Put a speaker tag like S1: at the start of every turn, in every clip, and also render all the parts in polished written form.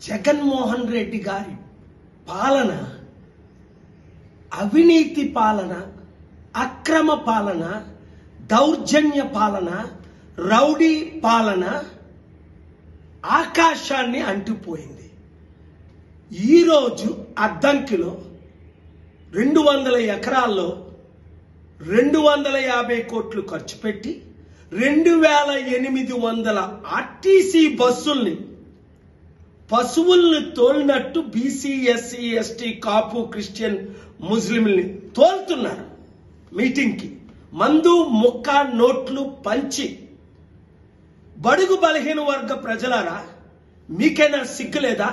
S1: జగన్మోహన్ రెడ్డి గారి పాలన అవినీతి పాలన, అక్రమ పాలన, దౌర్జన్య పాలన, రౌడీ పాలన ఆకాశాన్ని అంటిపోయింది. ఈరోజు అద్దంకిలో 200 ఎకరాల్లో 250 కోట్లు ఖర్చు పెట్టి 2800 ఆర్టీసీ బస్సుల్ని పశువుల్ని తోలినట్టు బీసీ, ఎస్సీ, ఎస్టీ, కాపు, క్రిస్టియన్, ముస్లింల్ని తోలుతున్నారు. మీటింగ్కి మందు ముక్క నోట్లు పంచి బడుగు బలహీన వర్గ ప్రజలారా, మీకైనా సిగ్గులేదా?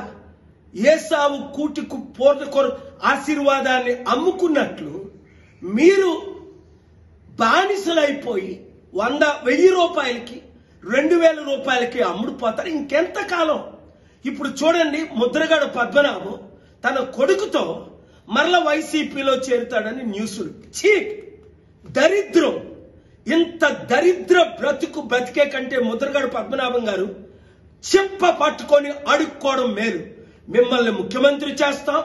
S1: ఏసావు కూటికు పోర్కొరు ఆశీర్వాదాన్ని అమ్ముకున్నట్లు మీరు బానిసలైపోయి 100,000 రూపాయలకి 2,000 రూపాయలకి అమ్ముడుపోతారు. ఇంకెంతకాలం? ఇప్పుడు చూడండి, ముద్రగడ పద్మనాభం తన కొడుకుతో మరల వైసీపీలో చేరుతాడని న్యూస్లు. ఛీ, దరిద్రం! ఇంత దరిద్ర బ్రతుకు బ్రతికే కంటే ముద్రగడ పద్మనాభం గారు చెప్ప పట్టుకొని అడుక్కోవడం మేలు. మిమ్మల్ని ముఖ్యమంత్రి చేస్తాం,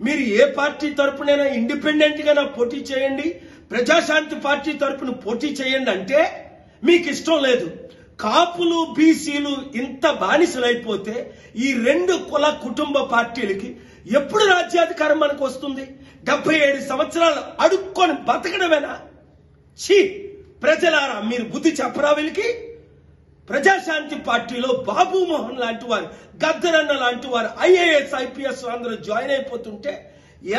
S1: మీరు ఏ పార్టీ తరపునైనా ఇండిపెండెంట్ గా పోటీ చేయండి, ప్రజాశాంతి పార్టీ తరపున పోటీ చేయండి అంటే మీకు ఇష్టం లేదు. కాపులు, బీసీలు ఇంత బానిసలైపోతే ఈ 2 కుల కుటుంబ పార్టీలకి ఎప్పుడు రాజ్యాధికారం మనకు వస్తుంది? 77 సంవత్సరాలు అడుక్కొని బతకడమేనా? ఛీ, ప్రజలారా, మీరు బుద్ధి చెప్పరా వీళ్ళకి? ప్రజాశాంతి పార్టీలో బాబు మోహన్ లాంటి వారు, గద్దరన్న లాంటి వారు ఐఏఎస్, ఐపీఎస్ అందరూ జాయిన్ అయిపోతుంటే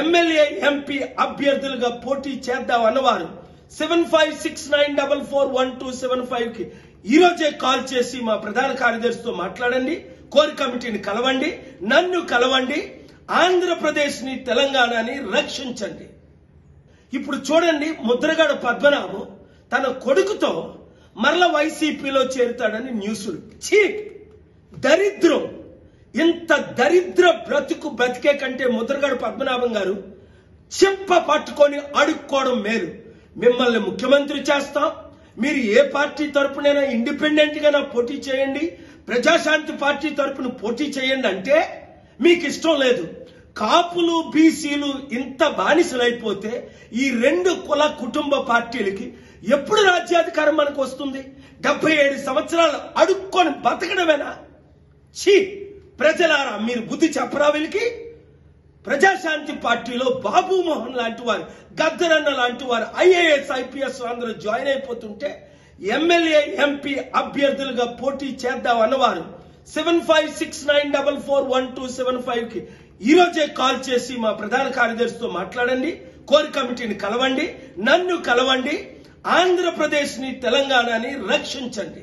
S1: ఎమ్మెల్యే, ఎంపీ అభ్యర్థులుగా పోటీ చేద్దాం అన్నవారు 7569441275కి ఈరోజే కాల్ చేసి మా ప్రధాన కార్యదర్శితో మాట్లాడండి. కోర్ కమిటీని కలవండి, నన్ను కలవండి, ఆంధ్రప్రదేశ్ ని, తెలంగాణని రక్షించండి. ఇప్పుడు చూడండి, ముద్రగడ పద్మనాభం తన కొడుకుతో మరల వైసీపీలో చేరుతాడని న్యూస్లు. ఛీ, దరిద్రం! ఇంత దరిద్ర బ్రతుకు బ్రతికే కంటే ముద్రగడ పద్మనాభం గారు చెప్ప పట్టుకొని అడుక్కోవడం మేలు. మిమ్మల్ని ముఖ్యమంత్రి చేస్తాం, మీరు ఏ పార్టీ తరపునైనా ఇండిపెండెంట్ గా పోటీ చేయండి, ప్రజాశాంతి పార్టీ తరపున పోటీ చేయండి అంటే మీకు ఇష్టం లేదు. కాపులు, బీసీలు ఇంత బానిసలైపోతే ఈ 2 కుల కుటుంబ పార్టీలకి ఎప్పుడు రాజ్యాధికారం మనకు వస్తుంది? 77 సంవత్సరాలు అడుక్కొని బతకడమేనా? ఛీ, ప్రజలారా, మీరు బుద్ధి చెప్పరా వీళ్ళకి? ప్రజాశాంతి పార్టీలో బాబు మోహన్ లాంటి వారు, గద్దరన్న లాంటి వారు ఐఏఎస్, ఐపీఎస్ అందరూ జాయిన్ అయిపోతుంటే ఎమ్మెల్యే, ఎంపీ అభ్యర్థులుగా పోటీ చేద్దాం అన్నవారు 7569441275కి ఈరోజే కాల్ చేసి మా ప్రధాన కార్యదర్శితో మాట్లాడండి. కోర్ కమిటీని కలవండి, నన్ను కలవండి, ఆంధ్రప్రదేశ్ ని, తెలంగాణని రక్షించండి.